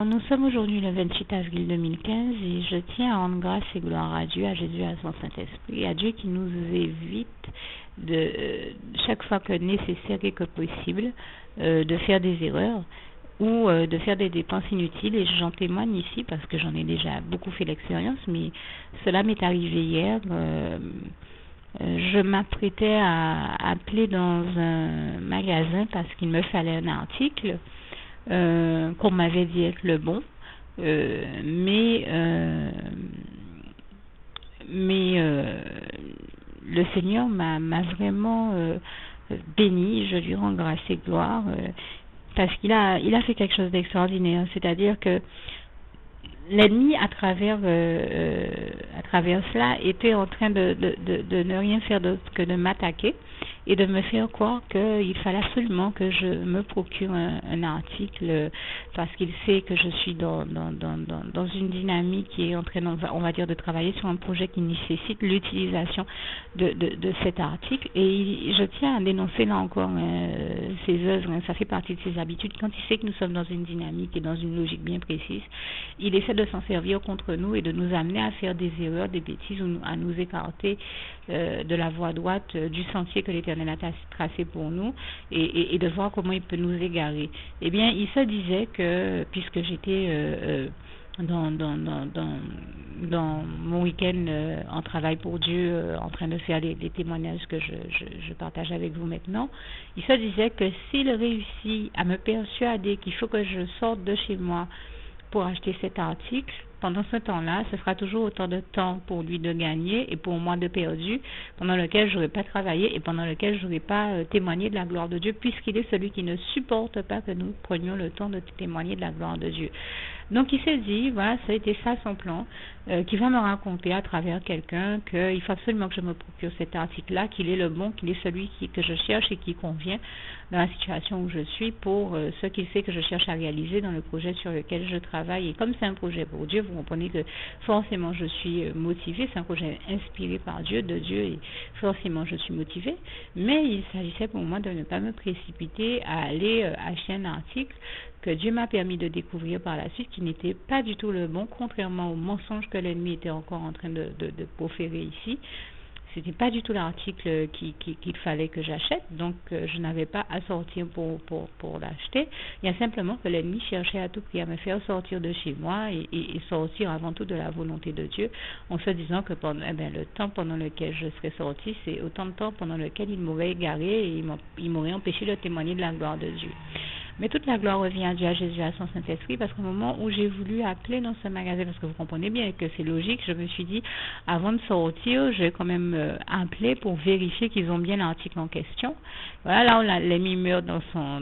Nous sommes aujourd'hui le 28 avril 2015 et je tiens à rendre grâce et gloire à Dieu, à Jésus, à son Saint-Esprit, à Dieu qui nous évite de chaque fois que nécessaire et que possible de faire des erreurs ou de faire des dépenses inutiles, et j'en témoigne ici parce que j'en ai déjà beaucoup fait l'expérience, mais cela m'est arrivé hier. Je m'apprêtais à appeler dans un magasin parce qu'il me fallait un article qu'on m'avait dit être le bon, mais le Seigneur m'a vraiment béni. Je lui rends grâce et gloire parce qu'il a fait quelque chose d'extraordinaire. C'est-à-dire que l'ennemi, à travers cela, était en train de ne rien faire d'autre que de m'attaquer et de me faire croire qu'il fallait absolument que je me procure un article parce qu'il sait que je suis dans une dynamique qui est en train, on va dire, de travailler sur un projet qui nécessite l'utilisation de cet article. Et je tiens à dénoncer là encore ces œuvres, ça fait partie de ses habitudes. Quand il sait que nous sommes dans une dynamique et dans une logique bien précise, il essaie de s'en servir contre nous et de nous amener à faire des erreurs, des bêtises, ou à nous écarter de la voie droite, du sentier que l'Éternel a tracé pour nous, et de voir comment il peut nous égarer. Eh bien, il se disait que, puisque j'étais dans mon week-end en travail pour Dieu, en train de faire les témoignages que je partage avec vous maintenant, il se disait que s'il réussit à me persuader qu'il faut que je sorte de chez moi pour acheter cet article, pendant ce temps-là, ce sera toujours autant de temps pour lui de gagner et pour moi de perdu, pendant lequel je n'aurai pas travaillé et pendant lequel je n'aurai pas témoigné de la gloire de Dieu, puisqu'il est celui qui ne supporte pas que nous prenions le temps de témoigner de la gloire de Dieu. Donc il s'est dit, voilà, ça a été ça son plan, qu'il va me raconter à travers quelqu'un qu'il faut absolument que je me procure cet article-là, qu'il est le bon, qu'il est celui que je cherche et qui convient dans la situation où je suis pour ce qu'il sait que je cherche à réaliser dans le projet sur lequel je travaille. Et comme c'est un projet pour Dieu, vous comprenez que forcément je suis motivée, c'est un projet inspiré par Dieu, de Dieu, et forcément je suis motivée, mais il s'agissait pour moi de ne pas me précipiter à aller acheter un article que Dieu m'a permis de découvrir par la suite, qui n'était pas du tout le bon, contrairement au mensonge que l'ennemi était encore en train de proférer ici. C'était pas du tout l'article qu'il fallait que j'achète, donc je n'avais pas à sortir pour l'acheter. Il y a simplement que l'ennemi cherchait à tout prix à me faire sortir de chez moi et sortir avant tout de la volonté de Dieu, en se disant que le temps pendant lequel je serais sortie, c'est autant de temps pendant lequel il m'aurait égaré et il m'aurait empêché de témoigner de la gloire de Dieu. Mais toute la gloire revient à Dieu, à Jésus, à son Saint-Esprit, parce qu'au moment où j'ai voulu appeler dans ce magasin, parce que vous comprenez bien que c'est logique, je me suis dit, avant de sortir, je vais quand même appeler pour vérifier qu'ils ont bien l'article en question. Voilà, là, l'ennemi meurt dans son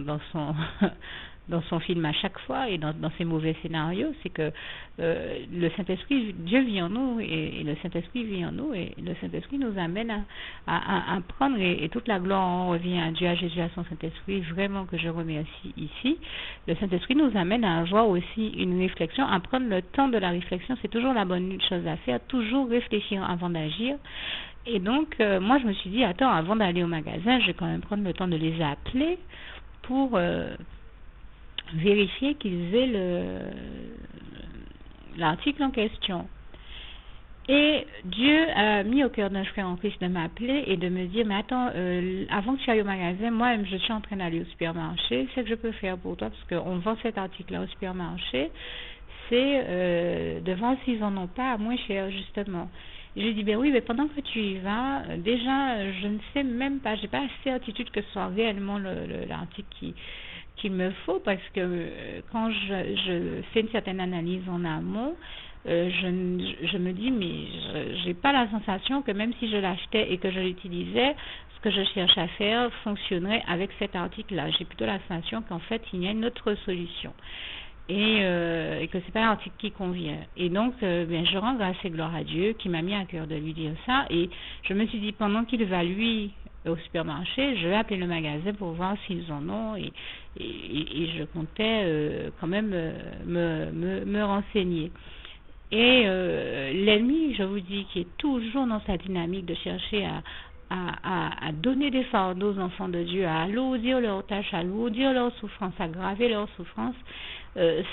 dans son film à chaque fois et dans ses mauvais scénarios, c'est que le Saint-Esprit, Dieu vit en nous et le Saint-Esprit vit en nous et le Saint-Esprit nous amène à prendre et toute la gloire revient à Dieu, à Jésus, à son Saint-Esprit, vraiment que je remercie ici. Le Saint-Esprit nous amène à avoir aussi une réflexion, à prendre le temps de la réflexion, c'est toujours la bonne chose à faire, toujours réfléchir avant d'agir. Et donc, moi je me suis dit, attends, avant d'aller au magasin, je vais quand même prendre le temps de les appeler pour vérifier qu'ils aient l'article en question. Et Dieu a mis au cœur d'un frère en Christ de m'appeler et de me dire, mais attends, avant que tu ailles au magasin, moi je suis en train d'aller au supermarché, ce que je peux faire pour toi, parce qu'on vend cet article-là au supermarché, c'est de voir s'ils en ont pas à moins cher, justement. Et je lui dis, ben oui, mais pendant que tu y vas, déjà, je ne sais même pas, j'ai pas la certitude que ce soit réellement l'article qu'il me faut, parce que quand je fais une certaine analyse en amont, je me dis, mais j'ai pas la sensation que même si je l'achetais et que je l'utilisais, ce que je cherche à faire fonctionnerait avec cet article-là. J'ai plutôt la sensation qu'en fait, il y a une autre solution. Et que c'est pas l'article qui convient. Et donc, je rends grâce et gloire à Dieu qui m'a mis à cœur de lui dire ça. Et je me suis dit, pendant qu'il va lui au supermarché, je vais appeler le magasin pour voir s'ils en ont. Et je comptais quand même me renseigner. Et l'ennemi, je vous dis, qui est toujours dans sa dynamique de chercher à donner des fardeaux aux enfants de Dieu, à alourdir leurs tâches, à alourdir leurs souffrances, à aggraver leurs souffrances,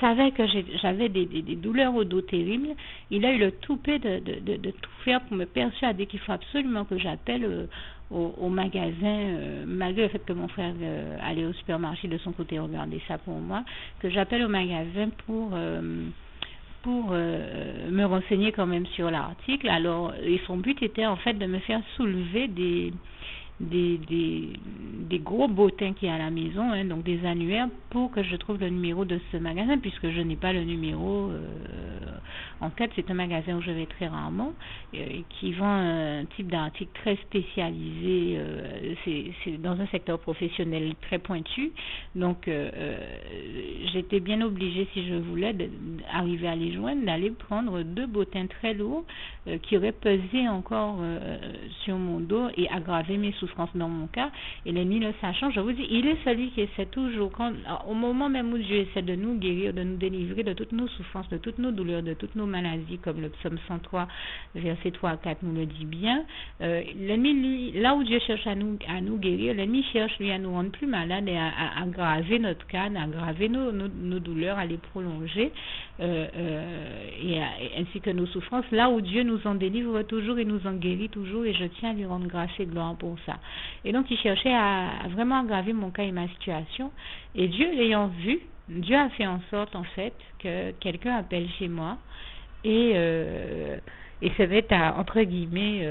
savait que j'avais des douleurs au dos terribles. Il a eu le toupet de tout faire pour me persuader qu'il faut absolument que j'appelle au magasin, malgré le fait que mon frère allait au supermarché de son côté regarder ça pour moi, que j'appelle au magasin pour me renseigner quand même sur l'article. Alors, et son but était en fait de me faire soulever des gros bottins qu'il y a à la maison, hein, donc des annuaires, pour que je trouve le numéro de ce magasin, puisque je n'ai pas le numéro en tête. C'est un magasin où je vais très rarement, qui vend un type d'article très spécialisé, c'est dans un secteur professionnel très pointu, donc j'étais bien obligée, si je voulais arriver à les joindre, d'aller prendre 2 bottins très lourds qui auraient pesé encore sur mon dos et aggravé mes souffrances dans mon cas. Et l'ennemi le sachant, je vous dis, il est celui qui essaie toujours, au moment même où Dieu essaie de nous guérir, de nous délivrer de toutes nos souffrances, de toutes nos douleurs, de toutes nos maladies, comme le psaume 103 verset 3 à 4 nous le dit bien, l'ennemi, lui, là où Dieu cherche à nous guérir, l'ennemi cherche lui à nous rendre plus malades et à aggraver notre cas, à aggraver nos douleurs, à les prolonger, ainsi que nos souffrances, là où Dieu nous en délivre toujours et nous en guérit toujours, et je tiens à lui rendre grâce et gloire pour ça. Et donc il cherchait à vraiment aggraver mon cas et ma situation, et Dieu l'ayant vu, Dieu a fait en sorte en fait que quelqu'un appelle chez moi et se met à, entre guillemets,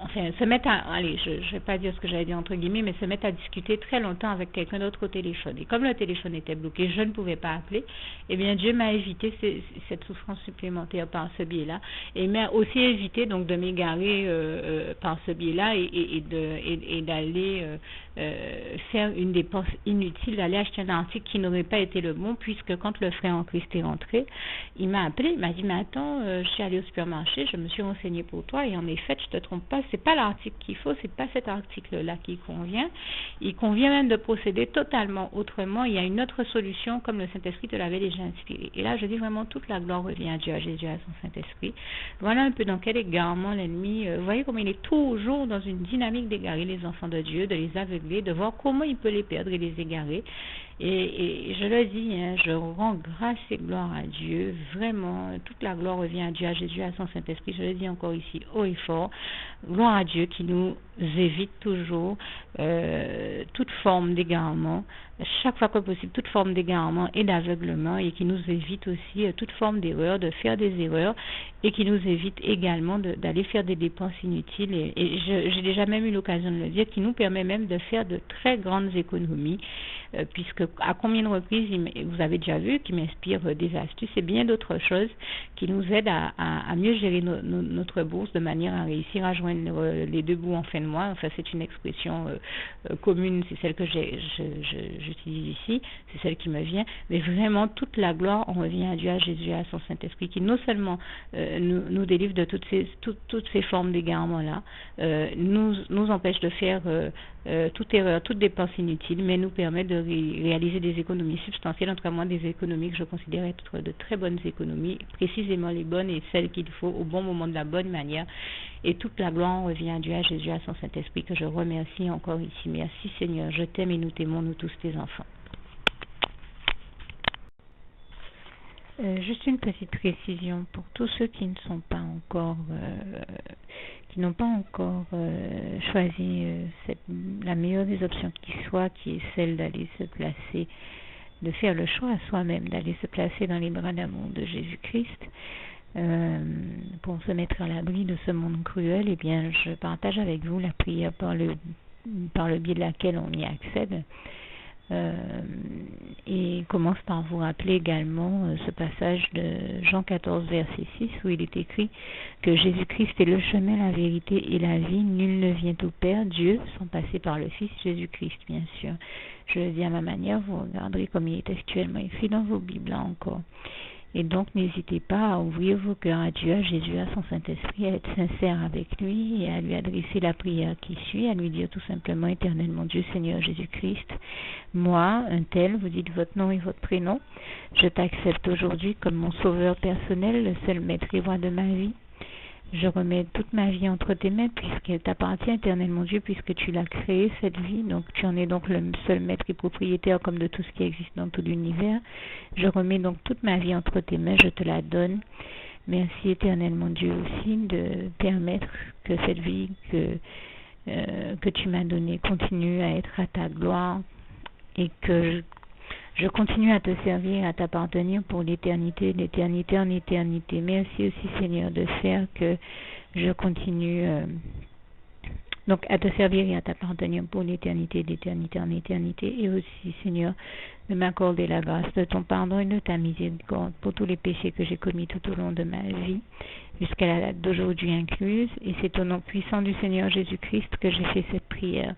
enfin, se mettent à, allez, je vais pas dire ce que j'allais dire entre guillemets, mais se mettent à discuter très longtemps avec quelqu'un d'autre au téléphone. Et comme le téléphone était bloqué, je ne pouvais pas appeler, eh bien Dieu m'a évité cette souffrance supplémentaire par ce biais-là, et m'a aussi évité donc de m'égarer par ce biais-là et d'aller faire une dépense inutile, d'aller acheter un article qui n'aurait pas été le bon, puisque quand le frère en Christ est rentré, il m'a appelé, il m'a dit, mais attends, je suis allé au supermarché, je me suis renseigné pour toi, et en effet, je te trompe pas, c'est pas l'article qu'il faut, c'est pas cet article-là qui convient. Il convient même de procéder totalement autrement. Il y a une autre solution, comme le Saint-Esprit te l'avait déjà inspiré. Et là, je dis vraiment, toute la gloire revient à Dieu, à Jésus, à son Saint-Esprit. Voilà un peu dans quel égarement l'ennemi, vous voyez comment il est toujours dans une dynamique d'égarer les enfants de Dieu, de les aveugler, de voir comment il peut les perdre et les égarer. Et je le dis, hein, je rends grâce et gloire à Dieu, vraiment, toute la gloire revient à Dieu, à Jésus, à son Saint-Esprit, je le dis encore ici haut et fort, gloire à Dieu qui nous évite toujours toute forme d'égarement, chaque fois que possible, toute forme d'égarement et d'aveuglement, et qui nous évite aussi toute forme d'erreur, de faire des erreurs, et qui nous évite également d'aller faire des dépenses inutiles, et j'ai déjà même eu l'occasion de le dire, qui nous permet même de faire de très grandes économies, puisque à combien de reprises vous avez déjà vu qui m'inspire des astuces et bien d'autres choses qui nous aident à mieux gérer notre bourse de manière à réussir à joindre les deux bouts en fin de mois. Enfin, c'est une expression commune, c'est celle que j'utilise ici, c'est celle qui me vient, mais vraiment toute la gloire on revient à Dieu, à Jésus, à son Saint-Esprit, qui non seulement nous délivre de toutes ces formes d'égarement là, nous empêche de faire toute erreur, toute dépense inutile, mais nous permet de réaliser des économies substantielles, notamment des économies que je considère être de très bonnes économies, précisément les bonnes et celles qu'il faut au bon moment, de la bonne manière. Et toute la gloire revient à Dieu, à Jésus, à son Saint-Esprit, que je remercie encore ici. Merci Seigneur, je t'aime et nous t'aimons, nous tous tes enfants. Juste une petite précision pour tous ceux qui ne sont pas encore, qui n'ont pas encore choisi la meilleure des options qui soit, qui est celle d'aller se placer, de faire le choix à soi-même, d'aller se placer dans les bras d'amour de Jésus-Christ, pour se mettre à l'abri de ce monde cruel. Eh bien, je partage avec vous la prière par le biais de laquelle on y accède. Et commence par vous rappeler également ce passage de Jean 14 verset 6 où il est écrit que Jésus-Christ est le chemin, la vérité et la vie, nul ne vient au Père, Dieu, sans passer par le Fils Jésus-Christ, bien sûr. Je le dis à ma manière, vous regarderez comme il est actuellement écrit dans vos Bibles là encore. Et donc, n'hésitez pas à ouvrir vos cœurs à Dieu, à Jésus, à son Saint-Esprit, à être sincère avec lui et à lui adresser la prière qui suit, à lui dire tout simplement, Éternel mon Dieu, Seigneur Jésus-Christ, moi, un tel, vous dites votre nom et votre prénom, je t'accepte aujourd'hui comme mon sauveur personnel, le seul maître et roi de ma vie. Je remets toute ma vie entre tes mains puisqu'elle t'appartient, éternel mon Dieu, puisque tu l'as créée, cette vie. Donc tu en es donc le seul maître et propriétaire comme de tout ce qui existe dans tout l'univers. Je remets donc toute ma vie entre tes mains, je te la donne. Merci, éternel mon Dieu, aussi de permettre que cette vie que tu m'as donnée continue à être à ta gloire et que je continue à te servir, à t'appartenir pour l'éternité, d'éternité en éternité. Merci aussi, Seigneur, de faire que je continue donc à te servir et à t'appartenir pour l'éternité, d'éternité en éternité. Et aussi, Seigneur, de m'accorder la grâce de ton pardon et de ta miséricorde pour tous les péchés que j'ai commis tout au long de ma vie, jusqu'à la date d'aujourd'hui incluse. Et c'est au nom puissant du Seigneur Jésus-Christ que j'ai fait cette prière.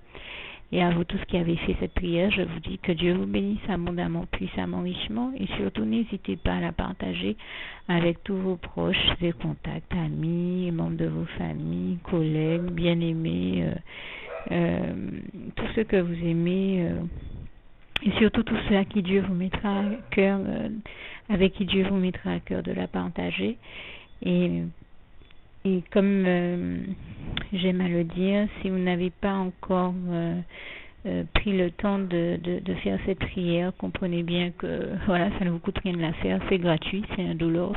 Et à vous tous qui avez fait cette prière, je vous dis que Dieu vous bénisse abondamment, puissamment, richement. Et surtout, n'hésitez pas à la partager avec tous vos proches et contacts, amis, membres de vos familles, collègues, bien-aimés, tous ceux que vous aimez. Et surtout tous ceux à qui Dieu vous mettra à cœur, avec qui Dieu vous mettra à cœur de la partager. Et comme j'aime à le dire, si vous n'avez pas encore pris le temps de faire cette prière, comprenez bien que voilà, ça ne vous coûte rien de la faire, c'est gratuit, c'est indolore,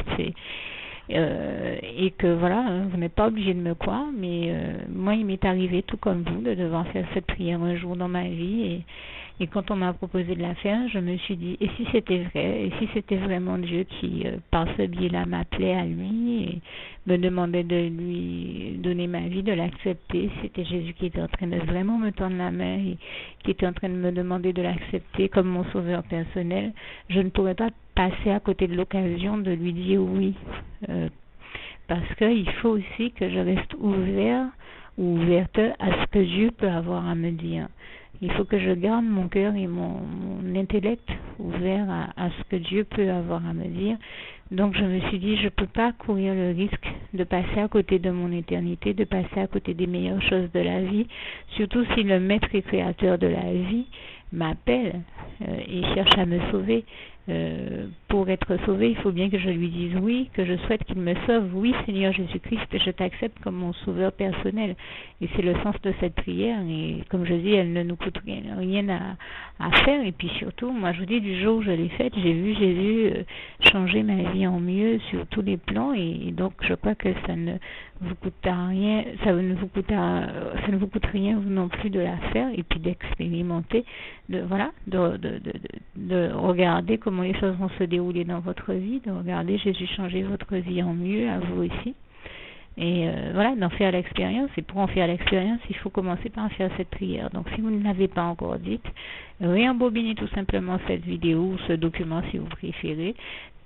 et que voilà, vous n'êtes pas obligé de me croire, mais moi il m'est arrivé tout comme vous de devoir faire cette prière un jour dans ma vie, et quand on m'a proposé de la faire, je me suis dit, et si c'était vrai, et si c'était vraiment Dieu qui, par ce biais-là, m'appelait à lui et me demandait de lui donner ma vie, de l'accepter, c'était Jésus qui était en train de vraiment me tendre la main et qui était en train de me demander de l'accepter comme mon sauveur personnel, je ne pourrais pas passer à côté de l'occasion de lui dire oui, parce qu'il faut aussi que je reste ouvert ou ouverte à ce que Dieu peut avoir à me dire. Il faut que je garde mon cœur et mon intellect ouvert à ce que Dieu peut avoir à me dire. Donc je me suis dit, je ne peux pas courir le risque de passer à côté de mon éternité, de passer à côté des meilleures choses de la vie, surtout si le maître et créateur de la vie m'appelle et cherche à me sauver. Pour être sauvé, il faut bien que je lui dise oui, que je souhaite qu'il me sauve. Oui, Seigneur Jésus-Christ, je t'accepte comme mon sauveur personnel. Et c'est le sens de cette prière. Et comme je dis, elle ne nous coûte rien à faire. Et puis surtout, moi je vous dis, du jour où je l'ai faite, j'ai vu Jésus changer ma vie en mieux sur tous les plans. Et donc je crois que ça ne vous coûte rien, ça ne vous coûte rien vous non plus de la faire et puis d'expérimenter, de regarder comment les choses vont se dérouler dans votre vie, de regarder Jésus changer votre vie en mieux, à vous aussi. Et voilà, d'en faire l'expérience. Et pour en faire l'expérience, il faut commencer par faire cette prière. Donc si vous ne l'avez pas encore dite, réembobinez tout simplement cette vidéo ou ce document si vous préférez,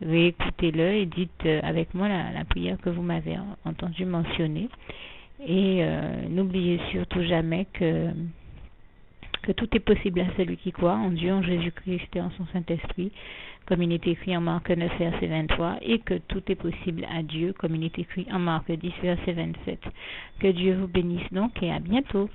réécoutez-le et dites avec moi la prière que vous m'avez entendu mentionner. Et n'oubliez surtout jamais que tout est possible à celui qui croit en Dieu, en Jésus-Christ et en son Saint-Esprit, comme il est écrit en Marc 9, verset 23, et que tout est possible à Dieu, comme il est écrit en Marc 10, verset 27. Que Dieu vous bénisse donc et à bientôt.